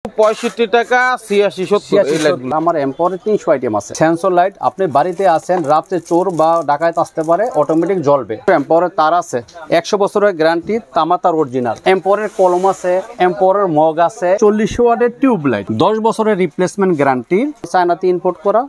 65 টাকা 86 70 এই লাইটগুলো আমার এম্পোরে 300 আইটেম আছে। সেন্সর লাইট, আপনি বাড়িতে আছেন, রাতে চোর বা ডাকাত আসতে পারে, অটোমেটিক জ্বলবে। এম্পোরের তার আছে 100 বছরের গ্যারান্টি, তামা তার অরিজিনাল। এম্পোরের কলম আছে, এম্পোরের মগ আছে। 40 ওয়াটের টিউব লাইট, 10 বছরের রিপ্লেসমেন্ট গ্যারান্টি, চায়নাতে ইম্পোর্ট করা।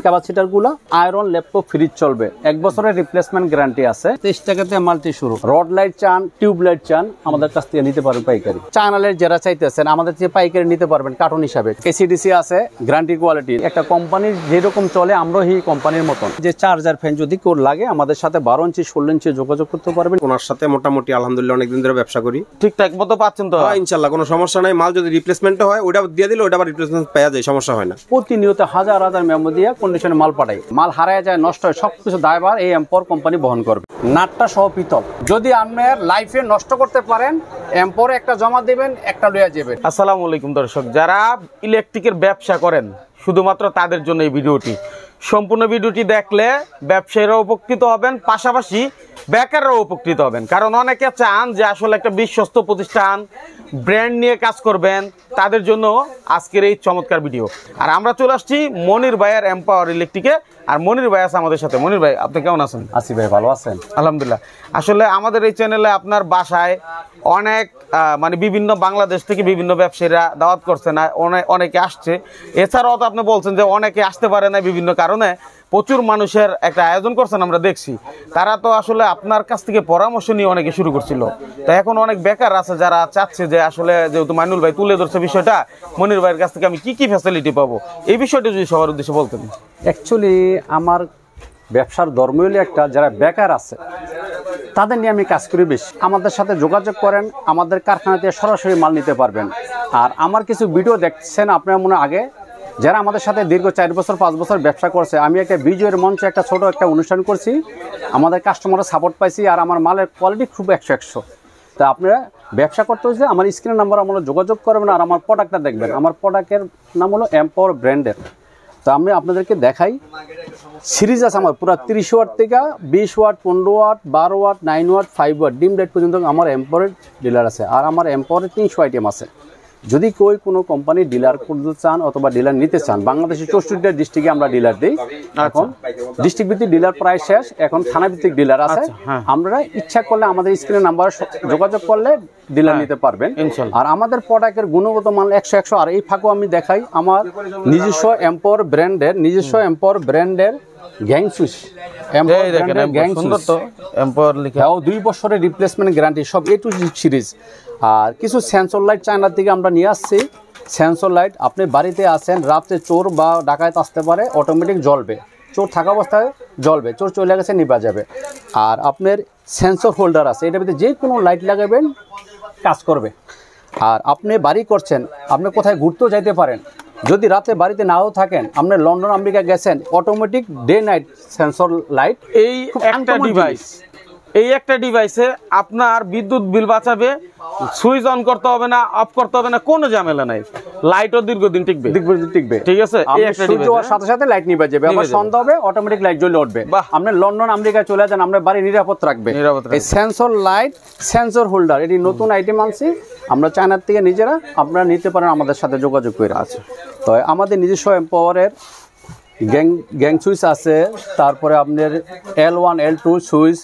ক্যাপাসিটার গুলা আয়রন ল্যাপটপ ফ্রিজ চলবে, 1 বছরের রিপ্লেসমেন্ট গ্যারান্টি আছে। 23 টাকাতে মাল্টি শুরু। রড লাইট চান, টিউব লাইট চান, আমাদের কাছ থেকে নিতে পারবেন পাইকারি। চ্যানেলের যারা চাইতেছেন আমাদের থেকে পাইকারি নিতে পারবেন কার্টন হিসাবে। এসিডিসি আছে, গ্যারান্টি কোয়ালিটি। একটা কোম্পানির যেরকম চলে আমরা এই কোম্পানির মতন। যে চার্জার ফ্যান যদি কেউ লাগে আমাদের সাথে 12 ইঞ্চি 16 ইঞ্চি যোগাযোগ করতে পারবেন। ওনার সাথে মোটামুটি আলহামদুলিল্লাহ অনেকদিন ধরে ব্যবসা করি, ঠিকঠাক মতো পাচ্ছেন তো? ইনশাআল্লাহ কোনো সমস্যা নাই। মাল যদি রিপ্লেসমেন্ট হয় ওটা দিয়ে দিলে ওটা আবার রিপ্লেসমেন্ট পাওয়া যায়, সমস্যা হয় না। প্রতিনিয়ত হাজার হাজার মেমো দিয়ে কন্ডিশনে মাল পাঠাই। মাল হারায় যায়, নষ্ট হয়, সবকিছু দায়ভার এই এম্পোর কোম্পানি বহন করবে। নাটটা সহ পিতল। যদি আপনার লাইফে নষ্ট করতে পারেন, এম্পোরে একটা জমা দিবেন, একটা লইয়া যাবেন। আসসালামু আলাইকুম দর্শক, যারা ইলেকট্রিকের ব্যবসা করেন শুধুমাত্র তাদের জন্য এই ভিডিওটি। সম্পূর্ণ ভিডিওটি দেখলে ব্যবসায়ীরা উপকৃত হবেন, পাশাপাশি বেকাররাও উপকৃত হবেন। কারণ অনেকে চান যে আসলে একটা বিশ্বস্ত প্রতিষ্ঠান, ব্র্যান্ড নিয়ে কাজ করবেন, তাদের জন্য আজকের এই চমৎকার ভিডিও। আর আমরা চলে আসছি মনির ভাইয়ের এম্পাওয়ার ইলেকট্রিকে। আর মনির ভাই আছে আমাদের সাথে। মনির ভাই, আপনি কেমন আছেন? আসি ভাই, ভালো আছেন? আলহামদুলিল্লাহ। আসলে আমাদের এই চ্যানেলে আপনার বাসায় অনেক মানে বিভিন্ন বাংলাদেশ থেকে বিভিন্ন ব্যবসায়ীরা দাওয়াত করছে, না অনেকে আসছে। এছাড়াও তো আপনি বলছেন যে অনেকে আসতে পারে না বিভিন্ন কারণে, প্রচুর মানুষের একটা আয়োজন করছেন আমরা দেখছি। তারা তো আসলে আপনার কাছ থেকে পরামর্শ নিয়ে অনেকে শুরু করছিল। তো এখন অনেক বেকার আছে যারা চাচ্ছে যে আসলে যেহেতু মাইনুল ভাই তুলে ধরছে বিষয়টা, মনির ভাইয়ের কাছ থেকে আমি কি কি ফ্যাসিলিটি পাবো, এই বিষয়টা যদি সবার উদ্দেশ্যে বলতেন। অ্যাকচুয়ালি আমার ব্যবসার ধর্ম হলো একটা, যারা বেকার আছে তাদের নিয়ে আমি কাজ করি বেশি। আমাদের সাথে যোগাযোগ করেন, আমাদের কারখানাতে সরাসরি মাল নিতে পারবেন। আর আমার কিছু ভিডিও দেখছেন আপনার মনে আগে, যারা আমাদের সাথে দীর্ঘ 4 বছর 5 বছর ব্যবসা করছে। আমি একটা বিজয়ের মঞ্চে একটা ছোট একটা অনুষ্ঠান করছি, আমাদের কাস্টমাররা সাপোর্ট পাইছি, আর আমার মালের কোয়ালিটি খুব 100-100। তা আপনারা ব্যবসা করতে হচ্ছে আমার স্ক্রিনের নাম্বার আমরা যোগাযোগ করবেন, আর আমার প্রোডাক্টটা দেখবেন। আমার প্রোডাক্টের নাম হলো এম্পাওয়ার ব্র্যান্ডের। তো আমি আপনাদেরকে দেখাই, সিরিজ আছে আমার পুরো 30 ওয়াট থেকে 20 watt, 15 watt, 12 watt, 9 watt, 5 watt dim light পর্যন্ত আমার এম্পাওয়ারের ডিলার আছে। আর আমার এম্পাওয়ারের 300 আইটেম আছে। যদি কোনো কোম্পানি ডিলার করতে চান অথবা ডিলার নিতে চান, বাংলাদেশের 64টা ডিস্ট্রিক্টে আমরা ডিলার দিই। এখন ডিস্ট্রিক্ট ভিত্তিক ডিলার প্রায় শেষ, এখন থানা ভিত্তিক ডিলার আছে। আমরা ইচ্ছা করলে আমাদের স্ক্রিনের নাম্বার যোগাযোগ করলে ডিলার নিতে পারবেন। আর আমাদের প্রোডাক্টের গুণগত মান 100-100। আর এই ফাঁকও আমি দেখাই আমার নিজস্ব এম্পাওয়ার ব্র্যান্ডের গ্যাং সুইচ। 2 বছরের রিপ্লেসমেন্ট গ্যারান্টি, সব A to Z সিরিজ। আর কিছু সেন্সর লাইট চায়না থেকে আমরা নিয়ে আসছি। সেন্সর লাইট, আপনি বাড়িতে আছেন, রাতে চোর বা ডাকাত আসতে পারে, অটোমেটিক জ্বলবে। চোর থাকা অবস্থায় জ্বলবে, চোর চলে গেছে নিভা যাবে। আর আপনার সেন্সর হোল্ডার আছে, এটার ভিতরে যে কোনো লাইট লাগাবেন কাজ করবে। আর আপনি বাড়ি করছেন, আপনি কোথায় ঘুরতেও যাইতে পারেন, যদি রাতে বাড়িতে নাও থাকেন, আপনি লন্ডন আমেরিকা গেছেন, automatic day night sensor light. এই একটা ডিভাইসে আপনার বিদ্যুৎ বিল বাঁচাবে, সুইচ অন করতে হবে না, অফ করতে হবে না, কোনো ঝামেলা নাই। লাইটও দীর্ঘদিন টিকবে, ঠিক আছে। সাথে সাথে লাইট নিভে যাবে, আবার সন্ধ্যা হবে অটোমেটিক লাইট জ্বলে উঠবে। আপনি লন্ডন আমেরিকা চলে যান, আপনার বাড়ি নিরাপদ রাখবে এই সেন্সর লাইট। সেন্সর হোল্ডার, এটি নতুন আইটেম আনছি আমরা চায়নার থেকে নিজেরা, আপনারা নিতে পারেন আমাদের সাথে যোগাযোগ করে। আছে তো আমাদের নিজস্ব এম্পাওয়ারের গ্যাং সুইচ আছে, তারপরে আপনার L1 L2 সুইচ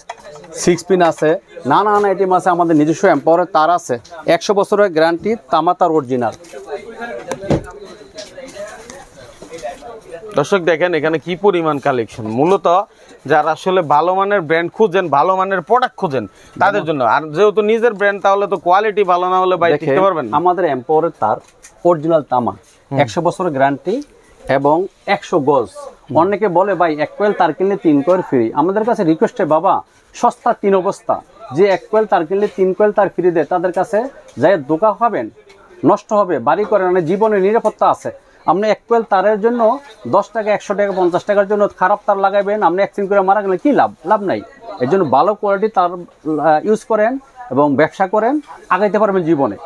6 পিন আছে, নানান আইটেম আছে। আমাদের নিজস্ব এম্পাওয়ারের তার আছে, 100 বছরের গ্যারান্টি, তামা তার অরিজিনাল। দর্শক দেখেন এখানে কি পরিমাণ কালেকশন। মূলত যারা আসলে ভালো মানের ব্র্যান্ড খুঁজেন, ভালো মানের প্রোডাক্ট খুঁজেন, তাদের জন্য। আর যেহেতু নিজের ব্র্যান্ড, তাহলে তো কোয়ালিটি ভালো না হলে বাইরে টিকতে পারবেন। আমাদের এম্পাওয়ারের তার অরিজিনাল তামা, 100 বছরের গ্যারান্টি এবং 100 গজ। অনেকে বলে ভাই 1 কয়েল তার কিনলে 3 কয়েল ফ্রি। আমাদের কাছে রিকোয়েস্ট, বাবা সস্তা 3 অবস্থা, যে 1 কয়েল তার কিনলে 3 কয়েল তার ফ্রি দেয়, তাদের কাছে যাই ধোঁকা খাবেন, নষ্ট হবে, বাড়ি করেন, জীবনের নিরাপত্তা আছে। আপনি 1 কয়েল তারের জন্য 10 টাকা, 100 টাকা, 50 টাকার জন্য খারাপ তার লাগাবেন, আপনি অ্যাক্সিডেন্ট করে মারা গেলে কি লাভ নাই। এর জন্য ভালো কোয়ালিটি তার ইউজ করেন এবং ব্যবসা করেন, আগাইতে পারবেন জীবনে।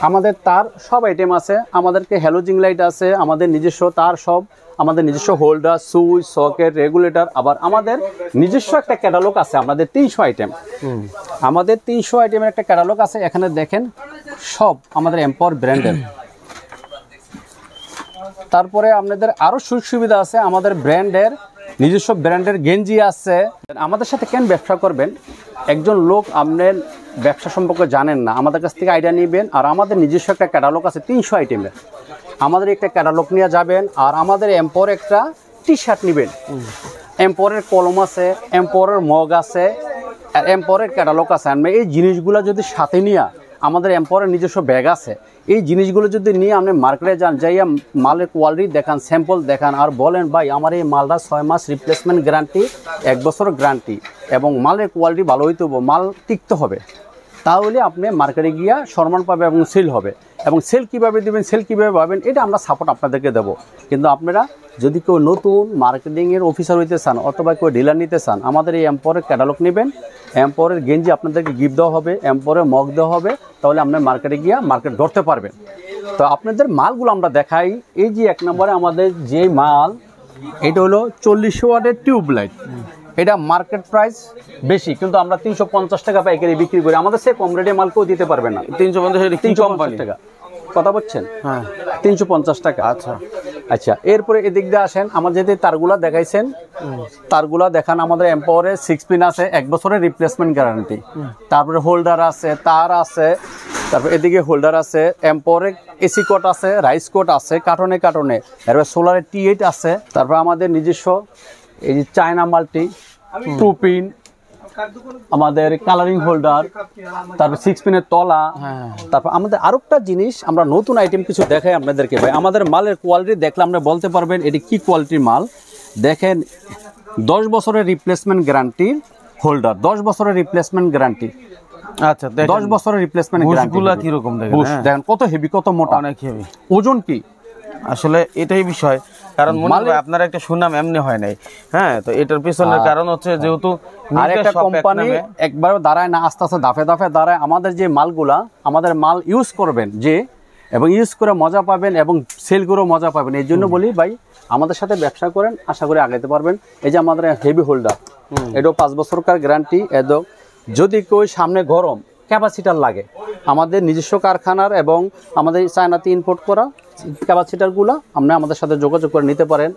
আমাদের তার সব আইটেম আছে, আমাদেরকে হ্যালোজিং লাইট আছে, আমাদের নিজস্ব তার সব, আমাদের নিজস্ব হোল্ডার, সুইচ, সকেট, রেগুলেটর। আবার আমাদের নিজস্ব একটা ক্যাটালগ আছে, আমাদের 300 আইটেম। আমাদের 300 আইটেমের একটা ক্যাটালগ আছে। এখানে দেখেন সব আমাদের এম্পাওয়ার ব্র্যান্ডের। তারপরে আপনাদের আরও সুযোগ সুবিধা আছে, আমাদের ব্র্যান্ডের নিজস্ব ব্র্যান্ডের গেঞ্জি আছে। আমাদের সাথে কেন ব্যবসা করবেন? একজন লোক আপনার ব্যবসা সম্পর্কে জানেন না, আমাদের কাছ থেকে আইডিয়া নেবেন। আর আমাদের নিজস্ব একটা ক্যাটালগ আছে 300 আইটেমের, আমাদের একটা ক্যাটালগ নিয়ে যাবেন। আর আমাদের এম্পাওয়ার একটা টি শার্ট নেবেন, এম্পাওয়ারের কলম আছে, এম্পাওয়ারের মগ আছে, আর এম্পাওয়ারের ক্যাটালগ আছে। আপনি এই জিনিসগুলো যদি সাথে নিয়ে, আমাদের এম্পাওয়ারের নিজস্ব ব্যাগ আছে, এই জিনিসগুলো যদি নিয়ে আপনি মার্কেটে যান, যাইয়া মালের কোয়ালিটি দেখান, স্যাম্পল দেখান, আর বলেন ভাই আমার এই মালটা 6 মাস রিপ্লেসমেন্ট গ্যারান্টি, 1 বছর গ্যারান্টি, এবং মালের কোয়ালিটি ভালো হইতে হবে, মাল টিকতে হবে, তাহলে আপনি মার্কেটে গিয়া সম্মান পাবে এবং সেল হবে। এবং সেল কীভাবে দেবেন, সেল কীভাবে পাবেন, এটা আমরা সাপোর্ট আপনাদেরকে দেবো। কিন্তু আপনারা যদি কেউ নতুন মার্কেটিংয়ের অফিসার হইতে চান অথবা কেউ ডিলার নিতে চান, আমাদের এই এম্পাওয়ারের ক্যাটালগ নেবেন, এম্পাওয়ারের গেঞ্জি আপনাদেরকে গিফট দেওয়া হবে, এম্পাওয়ারের মগ দেওয়া হবে, তাহলে আপনার মার্কেটে গিয়া মার্কেট ধরতে পারবেন। তো আপনাদের মালগুলো আমরা দেখাই। এই যে 1 নম্বরে আমাদের যে মাল, এটা হলো 40 ওয়াটের টিউবলাইট। এটা মার্কেট প্রাইস বেশি, কিন্তু আমরা 350 টাকা পাইকারি বিক্রি করি। আমাদের সে কম রেটে মাল কেউ দিতে পারবে না। 350 টাকা কথা বলছেন? হ্যাঁ, 350 টাকা। আচ্ছা আচ্ছা, এরপরে এদিক দিয়ে আসেন, আমার যেতে তারগুলা দেখাইছেন, তারগুলা দেখান। আমাদের এম্পাওয়ারের 6 পিন আছে, 1 বছরের রিপ্লেসমেন্ট গ্যারান্টি। তারপরে হোল্ডার আছে, তার আছে, তারপর এদিকে হোল্ডার আছে, এম্পাওয়ারের এসি কোট আছে, রাইস কোট আছে, কার্টনে কার্টনে। এরপরে সোলারের T8 আছে। তারপর আমাদের নিজস্ব এই যে চায়না মাল্টি 2 পিন, আমাদের কালারিং হোল্ডার, তারপর 6 পিনের তলা। তারপর আমাদের আরেকটা জিনিস, আমরা নতুন আইটেম কিছু দেখাই আপনাদেরকে ভাই। আমাদের মালের কোয়ালিটি দেখলে আমরা বলতে পারবেন এটি কি কোয়ালিটির মাল। দেখেন, 10 বছরের রিপ্লেসমেন্ট গ্যারান্টির হোল্ডার, 10 বছরের রিপ্লেসমেন্ট গ্যারান্টি। আচ্ছা, 10 বছরের রিপ্লেসমেন্ট গ্যারান্টি। বুশগুলা কি রকম দেখেন কত হেভি, কত মোটা, অনেক হেভি। ওজন কি? আসলে এটাই বিষয়, কারণ মনে হয় আপনার একটা সুনাম এমনি হয় নাই। হ্যাঁ, তো এটার পিছনের কারণ হচ্ছে যেহেতু আরেকটা কোম্পানি একবার দাঁড়ায় না, আস্তে আস্তে দাফে দাফে দাঁড়ায়। আমাদের যে মালগুলা, আমাদের মাল ইউজ করবেন যে, এবং ইউজ করে মজা পাবেন এবং সেল করেও মজা পাবেন। এই জন্য বলি ভাই, আমাদের সাথে ব্যবসা করেন, আশা করি আগাইতে পারবেন। এই যে আমাদের হেভি হোল্ডার, এটাও 5 বছরকার গ্যারান্টি। এদো যদি কেউ সামনে গরম ক্যাপাসিটার লাগে, আমাদের নিজস্ব কারখানার এবং আমাদের চায়নাতে ইম্পোর্ট করা ক্যাপাসিটারগুলো আপনি আমাদের সাথে যোগাযোগ করে নিতে পারেন।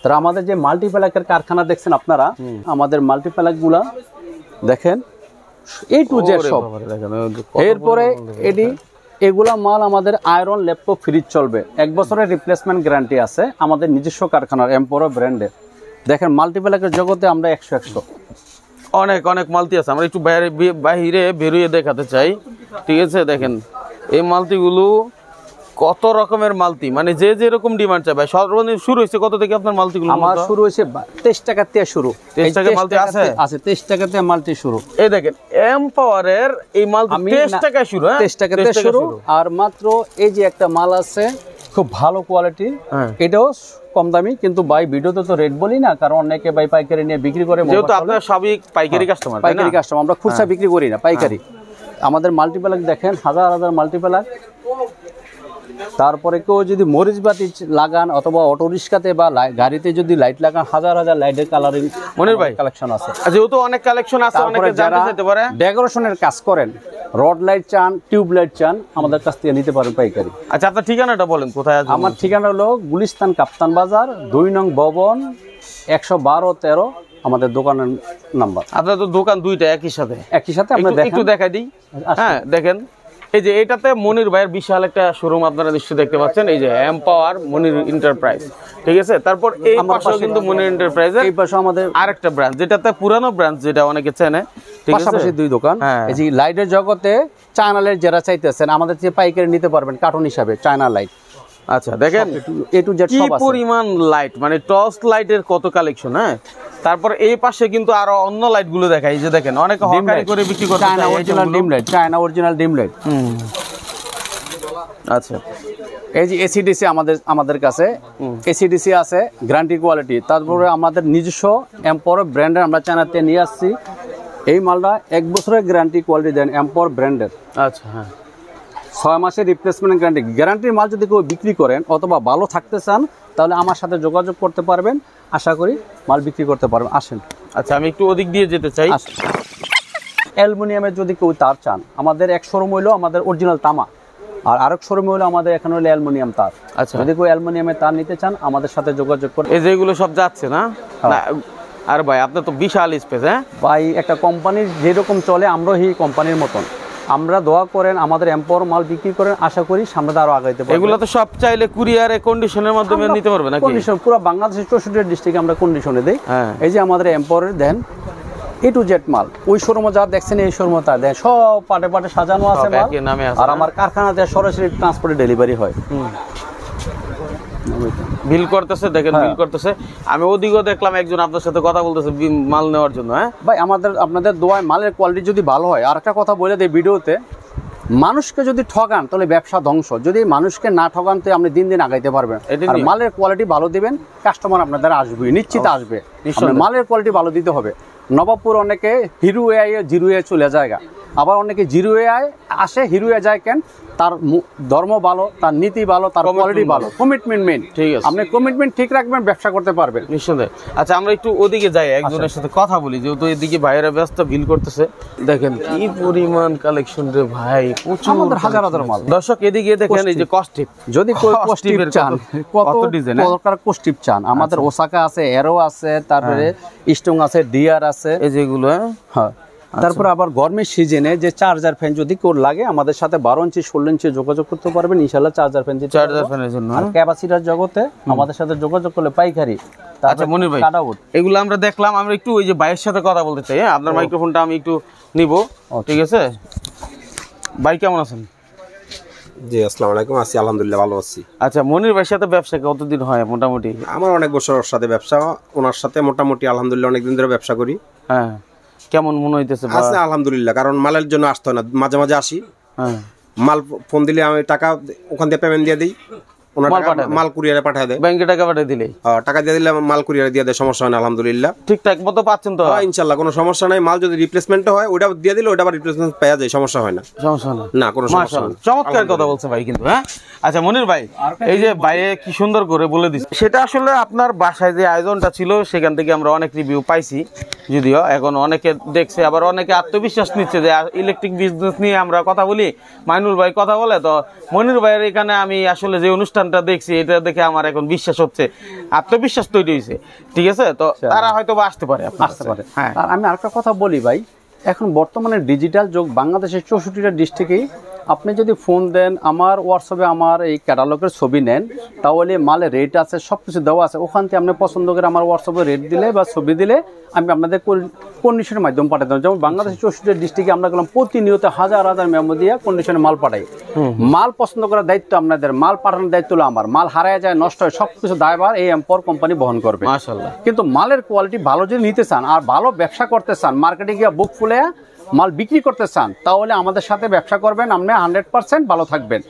তারা আমাদের যে মাল্টিপ্যালাকের কারখানা দেখছেন আপনারা, আমাদের মাল্টিপ্যালাকগুলা দেখেন A to Z সব। এরপরে এগুলা মাল আমাদের আয়রন ল্যাপটপ ফ্রিজ চলবে, 1 বছরের রিপ্লেসমেন্ট গ্যারান্টি আছে আমাদের নিজস্ব কারখানার এম্পাওয়ার ব্র্যান্ডের। দেখেন মাল্টিপ্যালাকের জগতে আমরা 100 অনেক অনেক মালতি আছে। আমরা একটু বাইরে বেরিয়ে দেখাতে চাই, ঠিক আছে? দেখেন এই মালতিগুলো কত রকমের মালতি, মানে যে যেরকম ডিমান্ড চাই ভাই। সর্বনিম্ন শুরু হয়েছে কত থেকে আপনার মালতিগুলো? আমার শুরু হয়েছে 23 টাকা থেকে শুরু। 23 টাকা মালতি আছে? আছে 23 টাকা থেকে মালতি শুরু। এই দেখেন এম্পাওয়ারের এই মালতি 23 টাকায় শুরু। হ্যাঁ, 23 টাকা থেকে শুরু। আর মাত্র এই যে একটা মাল আছে খুব ভালো কোয়ালিটি, এটাও কম দামি, কিন্তু ভাই ভিডিওতে তো রেট বলি না, কারণ অনেকে ভাই পাইকারি নিয়ে বিক্রি করে। যেহেতু আপনারা সবই পাইকারি কাস্টমার, পাইকারি কাস্টমার, আমরা খুচরা বিক্রি করি না, পাইকারি। আমাদের মাল্টিপ্যালাক দেখেন, হাজার হাজার মাল্টিপ্যালাক। তারপরে কেউ যদি মরিচ বাতি লাগান অথবা অটো রিক্সাতে বা গাড়িতে যদি লাইট লাগান, হাজার হাজার লাইটের কালারিং মনির ভাই কালেকশন আছে। যেহেতু অনেক কালেকশন আছে, অনেকে জানতে চাইতে পারে। ডেকোরেশনের কাজ করেন, রড লাইট চান, টিউব লাইট চান, আমাদের কাছ থেকে নিতে পারেন পাইকারি। আচ্ছা, আপনার ঠিকানাটা বলেন কোথায়? আমার ঠিকানা হলো গুলিস্তান কাপ্তান বাজার 2 নং ভবন 112-13 আমাদের দোকানের নাম্বার। আপনার তো দোকান দুইটা একই সাথে আমরা একটু দেখাই দিই। হ্যাঁ, দেখেন এই যে এটাতে মনির ভাইয়ের বিশাল একটা শোরুম আপনারা নিশ্চয়ই দেখতে পাচ্ছেন। এই যে এম্পাওয়ার মনির এন্টারপ্রাইজ, ঠিক আছে? তারপর এই পাশেও কিন্তু মনির এন্টারপ্রাইজের এই পাশে আমাদের আরেকটা ব্রাঞ্চ, যেটাতে পুরানো ব্রাঞ্চ, যেটা অনেকে চেনে, ঠিক আছে? পাশাপাশি 2 দোকান। এই যে লাইটের জগতে চায়না যারা চাইতেছেন আমাদের থেকে পাইকারি নিতে পারবেন কার্টন হিসাবে, চায়না লাইট। আচ্ছা, দেখেন A to Z কি সব আছে। পরিমাণ লাইট, মানে টর্চ লাইটের কত কালেকশন। হ্যাঁ, তারপর এই পাশে কিন্তু আরো অন্য লাইট গুলো দেখাই। এই যে দেখেন অনেকে হকারি করে বিক্রি করতে চায়, China original dim light, China original dim light. আচ্ছা, এই যে এসিডিসি আমাদের কাছে এসিডিসি আছে, গ্যারান্টি কোয়ালিটি। তারপরে আমাদের নিজস্ব এম্পাওয়ার ব্র্যান্ডের আমরা চায়নাতে নিয়ে আসছি। এই মালটা 1 বছরের গ্যারান্টি কোয়ালিটি দেন এম্পাওয়ার ব্র্যান্ডের। আচ্ছা, হ্যাঁ, 6 মাসের রিপ্লেসমেন্ট গ্যারান্টি। গ্যারান্টির মাল যদি কেউ বিক্রি করেন অথবা ভালো থাকতে চান, তাহলে আমার সাথে যোগাযোগ করতে পারবেন, আশা করি মাল বিক্রি করতে পারবেন। আসেন। আচ্ছা, আমি একটু ওদিক দিয়ে যেতে চাই। অ্যালুমিনিয়ামের যদি কেউ তার চান, আমাদের এক শোরুম হইলো আমাদের অরিজিনাল তামা, আর আরেক শোরুমে হলো আমাদের এখানে হলো অ্যালুমিনিয়াম তার। আচ্ছা। যদি কেউ অ্যালুমিনিয়ামের তার নিতে চান আমাদের সাথে যোগাযোগ করুন। এই যেগুলো সব যাচ্ছে না? না, আর ভাই আপনার তো বিশাল স্পেস। হ্যাঁ ভাই, একটা কোম্পানির যেরকম চলে আমরাও এই কোম্পানির মতন, আমরা দোয়া করেন আমাদের এম্পাওয়ার মাল বিক্রি করেন, আশা করি সামনে আরো আগাইতে পারবো। এগুলো তো সব চাইলে কুরিয়ারে কন্ডিশনের মাধ্যমে নিতে পারবে নাকি? কন্ডিশন পুরো বাংলাদেশের 64 ডিস্ট্রিক্টে আমরা কন্ডিশনে দেই। হ্যাঁ। এই যে আমাদের এম্পাওয়ারের দেন A to Z মাল, ওই শোরুমে যা দেখছেন এই শোরুমে তা দেন, সব পাটে পাটে সাজানো আছে সব মাল, একই নামে আছে, আর না? আমার কারখানাতে সরাসরি ট্রান্সপোর্টে ডেলিভারি হয়। বিল করতেছে, দেখেন বিল করতেছে। আমি ওদিকেও দেখলাম একজন আপনার সাথে কথা বলতেছে মাল নেওয়ার জন্য। হ্যাঁ ভাই, আপনাদের দোয়ায় মালের কোয়ালিটি যদি ভালো হয়, আর একটা কথা বলে দেই ভিডিওতে, মানুষকে যদি ঠকান তাহলে ব্যবসা ধ্বংস, যদি মানুষকে না ঠকান তো আপনি দিন দিন আগাইতে পারবেন। আর মালের কোয়ালিটি ভালো দিবেন, কাস্টমার আপনাদের আসবে, নিশ্চিত আসবে। মালের কোয়ালিটি ভালো দিতে হবে। নবাবপুর অনেকে হিরো এ জিরো এ চলে যায়, আবার অনেকে জিরো এ আসে হিরো এ যায় কেন? তার ধর্ম ভালো, তার নীতি ভালো, তার কোয়ালিটি ভালো, কমিটমেন্ট মেইন। ঠিক আছে, আপনি কমিটমেন্ট ঠিক রাখবেন, ব্যবসা করতে পারবেন নিঃসন্দেহে। আচ্ছা, আমরা একটু ওদিকে যাই, একজনের সাথে কথা বলি, যেহেতু এদিকে ভাইয়েরা ব্যস্ত বিল করতেছে। দেখেন কি পরিমাণ কালেকশন রে ভাই, প্রচুর, আমাদের হাজার হাজার মাল। দর্শক এদিকে দেখেন, এই যে কস্টিপ, যদি কোস্টিপ চান, কত ডিজাইন প্রকার কোস্টিপ চান, আমাদের ওসাকা আছে, এরো আছে, তারপরে স্টং আছে, ডিআর আছে, এই যেগুলো। হ্যাঁ, তারপরে আবার গরমের সিজনে যে চার্জার ফ্যান যদি কোর লাগে আমাদের সাথে 12 ইঞ্চি 16 ইঞ্চি যোগাযোগ করতে পারবেন, ইনশাআল্লাহ চার্জার ফ্যান দিতে পারবো। চার্জার ফ্যানের জন্য আর ক্যাপাসিটার জগতে আমাদের সাথে যোগাযোগ করলে পাইকারি। আচ্ছা মনির ভাই, এগুলো আমরা দেখলাম, আমরা একটু ওই যে ভাইয়ের সাথে কথা বলতে চাই। হ্যাঁ, আপনার মাইক্রোফোনটা আমি একটু নিব, ঠিক আছে? ভাই কেমন আছেন? জি, আসসালামু আলাইকুম। আছি আলহামদুলিল্লাহ, ভালো আছি। আচ্ছা, মনির ভাইয়ের সাথে ব্যবসা কতদিন হয় মোটামুটি? আমার অনেক বছর ওর সাথে ব্যবসা, ওনার সাথে মোটামুটি আলহামদুলিল্লাহ অনেকদিন ধরে ব্যবসা করি। হ্যাঁ, কেমন মনে হইতেছে? আছে আলহামদুলিল্লাহ, কারণ মালের জন্য আসতে হয় না, মাঝে মাঝে আসি। হ্যাঁ, মাল ফোন দিলে আমি টাকা ওখান থেকে পেমেন্ট দিয়ে দিই, ওনার মাল কুরিয়ারে পাঠিয়ে দেয়, ব্যাংকে টাকা পাঠিয়ে দিলেই টাকা দিয়ে দিলে মাল কুরিয়ারে দিয়ে দেয়, সমস্যা হয় না আলহামদুলিল্লাহ। ঠিকঠাক মতো পাচ্ছেন তো? ইনশাল্লাহ কোনো সমস্যা নাই। মাল যদি রিপ্লেসমেন্ট হয় ওটা দিয়ে দিলে ওটা আবার রিপ্লেসমেন্ট পাওয়া যায়, সমস্যা হয় না। সমস্যা না, না কোনো সমস্যা নেই। চমৎকার কথা বলছে ভাই কিন্তু। হ্যাঁ, আচ্ছা মনির ভাই, এই যে ভাইয়ে কি সুন্দর করে বলে দিচ্ছে, সেটা আসলে আপনার বাসায় যে আয়োজনটা ছিল সেখান থেকে আমরা অনেক রিভিউ পাইছি, যদিও এখন অনেকে দেখছে, আবার অনেকে আত্মবিশ্বাস নিচ্ছে যে ইলেকট্রিক বিজনেস নিয়ে আমরা কথা বলি, মাইনুল ভাই কথা বলে, তো মনির ভাইয়ের এখানে আমি আসলে যে অনুষ্ঠানটা দেখছি এটা দেখে আমার এখন বিশ্বাস হচ্ছে, আত্মবিশ্বাস তৈরি হয়েছে। ঠিক আছে, তো তারা হয়তো বা আসতে পারে। হ্যাঁ, আর আমি আরেকটা কথা বলি ভাই, এখন বর্তমানে ডিজিটাল যুগ, বাংলাদেশের 64টা ডিস্ট্রিক্টেই আপনি যদি ফোন দেন, আমার হোয়াটসঅ্যাপে আমার এই ক্যাটালগের ছবি নেন, তাহলে মালের রেট আছে, সব কিছু দেওয়া আছে, ওখান থেকে আপনি পছন্দ করে আমার হোয়াটসঅ্যাপে রেট দিলে বা ছবি দিলে আমি আপনাদের কন্ডিশনের মাধ্যমে পাঠাই দেবো। যেমন বাংলাদেশের 64টা ডিস্ট্রিক্টে আমরা গেলাম প্রতিনিয়ত হাজার হাজার মেমো দিয়ে কন্ডিশনে মাল পাঠাই। মাল পছন্দ করার দায়িত্ব আপনাদের, মাল পাঠানোর দায়িত্ব হলো আমার। মাল হারায় যায়, নষ্ট হয়, সব কিছু দায়ভার এই এম্পাওয়ার কোম্পানি বহন করবে। মাশাআল্লাহ। কিন্তু মালের কোয়ালিটি ভালো যদি নিতে চান আর ভালো ব্যবসা করতে চান, মার্কেটে গিয়ে বুক ফুলে মাল বিক্রি করতে চান, তাহলে আমাদের সাথে ব্যবসা করবেন, আপনি 100% ভালো থাকবেন।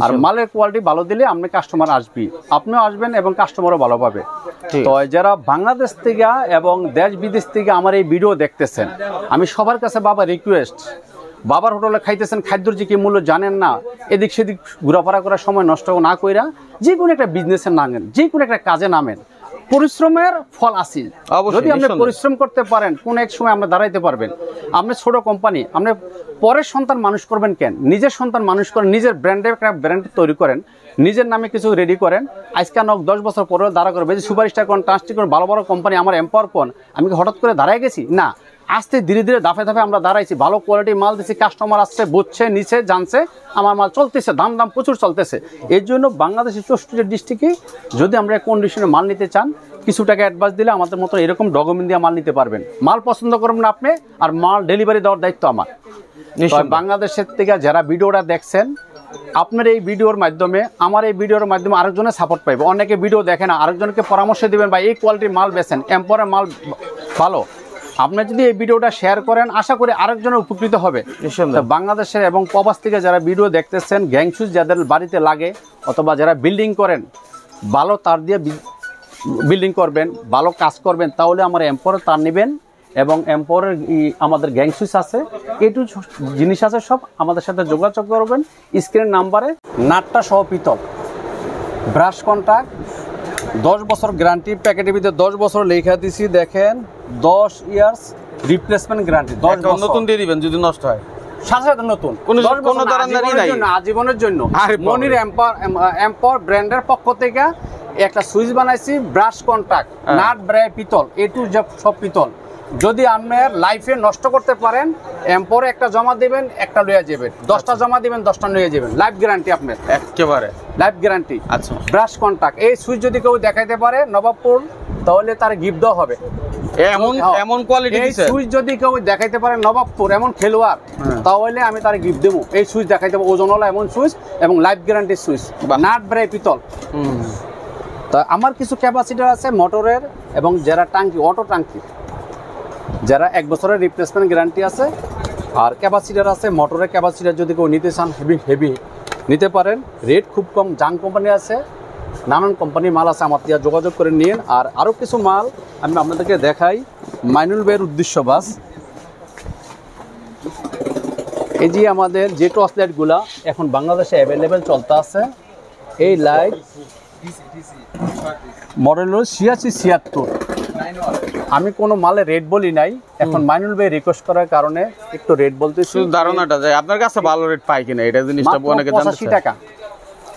আর মালের কোয়ালিটি ভালো দিলে আপনি কাস্টমার আসবি, আপনিও আসবেন এবং কাস্টমারও ভালো পাবে। তো যারা বাংলাদেশ থেকে এবং দেশ বিদেশ থেকে আমার এই ভিডিও দেখতেছেন, আমি সবার কাছে বাবা রিকোয়েস্ট, বাবার হোটেলে খাইতেছেন, খাদ্যর যে কি মূল্য জানেন না, এদিক সেদিক ঘোরাফেরা করার সময় নষ্ট না কইরা যে কোনো একটা বিজনেসে নামেন, যে কোনো একটা কাজে নামেন, পরিশ্রমের ফল আসিল। যদি আপনি পরিশ্রম করতে পারেন, কোন এক সময় আমরা দাঁড়াইতে পারবেন। আপনি ছোট কোম্পানি, আপনি পরের সন্তান মানুষ করবেন কেন? নিজের সন্তান মানুষ করেন, নিজের একটা ব্র্যান্ড তৈরি করেন, নিজের নামে কিছু রেডি করেন। আজকে নক 10 বছর পরেও দাঁড়া করবে, যে সুপারস্টার কোন, ট্রান্সটি কোন, ভালো বড় কোম্পানি, আমার এম্পাওয়ার কোন, আমি কি হঠাৎ করে দাঁড়ায় গেছি? না, আস্তে ধীরে ধীরে ধাপে ধাপে আমরা দাঁড়াইছি, ভালো কোয়ালিটি মাল দিচ্ছি, কাস্টমার আসছে, বুঝছে, নিচে জানছে, আমার মাল চলতেছে, দাম প্রচুর চলতেছে। এর জন্য বাংলাদেশের 64টা ডিস্ট্রিক্টে যদি আমরা কন্ডিশনে মাল নিতে চান, কিছু টাকা অ্যাডভান্স দিলে আমাদের মতো এরকম ডকুমেন্ট দিয়ে মাল নিতে পারবেন। মাল পছন্দ করবেন আপনি, আর মাল ডেলিভারি দেওয়ার দায়িত্ব আমার। বাংলাদেশের থেকে যারা ভিডিওটা দেখছেন, আপনার এই ভিডিওর মাধ্যমে, আমার এই ভিডিওর মাধ্যমে আরেকজনের সাপোর্ট পাইবে। অনেকে ভিডিও দেখে না, আরেকজনকে পরামর্শ দিবেন, বা এই কোয়ালিটির মাল বেছেন, এম্পাওয়ারের মাল ভালো। আপনি যদি এই ভিডিওটা শেয়ার করেন, আশা করি আরেকজনের উপকৃত হবে। বাংলাদেশের এবং প্রবাস থেকে যারা ভিডিও দেখতেছেন, গ্যাং সুইচ যাদের বাড়িতে লাগে, অথবা যারা বিল্ডিং করেন, ভালো তার দিয়ে বিল্ডিং করবেন, ভালো কাজ করবেন, তাহলে আমার এম্পাওয়ারের তার নেবেন। এবং এম্পাওয়ারের আমাদের গ্যাং সুইচ আছে, একটু জিনিস আছে, সব আমাদের সাথে যোগাযোগ করবেন। স্ক্রিনের নাম্বারে নাটটা সহ পিতল, ব্রাশ কন্ট্যাক্ট, 10 বছর গ্যারান্টি, প্যাকেটের ভিতরে 10 বছর লেখা দিছি, দেখেন 10 ইয়ার্স রিপ্লেসমেন্ট গ্যারান্টি। 10 বছর নতুন দিয়ে দিবেন যদি নষ্ট হয়। সাথে সাথে নতুন কোনো 10 বছর না, দরানদারি আজীবনের নাই। জন্য, আজীবনের জন্য। আরে বাবা। মনির এম্পাওয়ার ব্র্যান্ডের পক্ষ থেকে একটা সুইচ বানাইছি, ব্রাশ কন্টাক্ট, নাট ব্রাশ পিতল, এ টু জেড সব পিতল। যদি আপনার লাইফে নষ্ট করতে পারেন, এম্পাওয়ারে একটা জমা দিবেন, একটা লইয়া যাবেন, 10টা জমা দিবেন, 10টা লইয়া যাবেন, লাইফ গ্যারান্টি আপনার, একেবারে লাইফ গ্যারান্টি। আচ্ছা ব্রাশ কন্টাক্ট এই সুইচ যদি কেউ দেখাইতে পারে নবাবপুর, তাহলে তার গিফট দেওয়া হবে। এমন এমন কোয়ালিটি এই দিছে সুইচ যদি কেউ দেখাইতে পারে নবাবপুর এমন খেলোয়াড়, তাহলে আমি তার গিফট দেবো। এই সুইচ দেখাইতে পারবো, ওজনওয়ালা এমন সুইচ এবং লাইফ গ্যারান্টি সুইচ, বাহ। নাট ব্রাই পিতল। তা আমার কিছু ক্যাপাসিটার আছে মোটরের, এবং যারা টাঙ্কি অটো টাঙ্কি, যারা 1 বছরের রিপ্লেসমেন্ট গ্যারান্টি আছে। আর ক্যাপাসিটার আছে মোটরের ক্যাপাসিটার, যদি কেউ নিতে চান হেভি নিতে পারেন। রেট খুব কম, জাং কোম্পানি আছে, নানান কোম্পানির মাল আছে, আমার দিয়ে যোগাযোগ করে নিন। আর আরও কিছু মাল আমি আপনাদেরকে দেখাই। মাইনুল ভাইয়ের উদ্দেশ্য বাস, এই যে আমাদের যে টর্চ লাইটগুলা এখন বাংলাদেশে অ্যাভেলেবেল চলতে আছে, এই লাইট মডেল হল 86-76। আমি কোনো মালে রেট বলি নাই, এখন মাইনুল ভাই রিকোয়েস্ট করার কারণে একটু রেট বলতেছি। শুধু ধারণাটা যে আপনার কাছে ভালো রেট পাই কিনা এটা জিনিসটা মাত্র অনেকে জানতে 85 চায়। টাকা,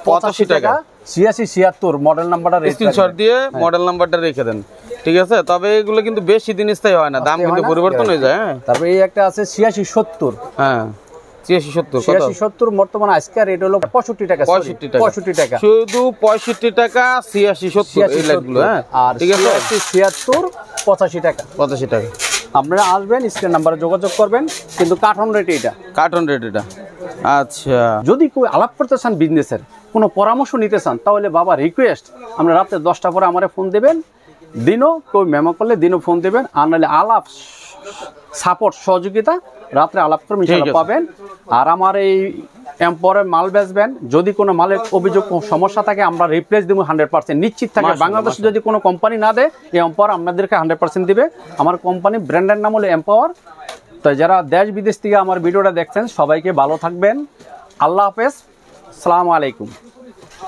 85 টাকা 86-76 মডেল নাম্বারটা স্ক্রিনশট দিয়ে মডেল নাম্বারটা রেখে দেন, ঠিক আছে? তবে এগুলো কিন্তু বেশি দিন স্থায়ী হয় না, দাম কিন্তু পরিবর্তন হয়ে যায়। হ্যাঁ তারপরে এই একটা আছে 86-70, হ্যাঁ 86-70 কত? 86-70 বর্তমানে আজকে রেট হলো 65 টাকা, 65 টাকা। 65 টাকা, শুধু 65 টাকা 86-70 এই লাইটগুলো। হ্যাঁ আর ঠিক আছে 86-76 85 টাকা। 85 টাকা আপনারা আসবেন, স্ক্রিন নাম্বারে যোগাযোগ করবেন, কিন্তু কার্টন রেট এটা। কার্টন রেট এটা। আচ্ছা যদি কেউ আলাপ করতে চান, বিজনেসের কোনো পরামর্শ নিতে চান, তাহলে বাবা রিকোয়েস্ট, আমরা রাতে 10টা পরে আমারে ফোন দেবেন, দিনও কেউ মেমো করলে দিনও ফোন দেবেন, আর নাহলে আলাপ সাপোর্ট সহযোগিতা রাত্রে আলাপ করে ইনশাআল্লাহ পাবেন। আর আমার এই এম্পাওয়ারের মাল বেচবেন, যদি কোনো মালের অভিযোগ সমস্যা থাকে আমরা রিপ্লেস দেবো 100%, নিশ্চিত থাকে। বাংলাদেশে যদি কোনো কোম্পানি না দেয়, এই এম্পাওয়ার আপনাদেরকে 100% দিবে। আমার কোম্পানি ব্র্যান্ডের নাম হলো এম্পাওয়ার। তো যারা দেশ বিদেশ থেকে আমার ভিডিওটা দেখছেন, সবাইকে ভালো থাকবেন। আল্লাহ হাফেজ, আসসালামু আলাইকুম।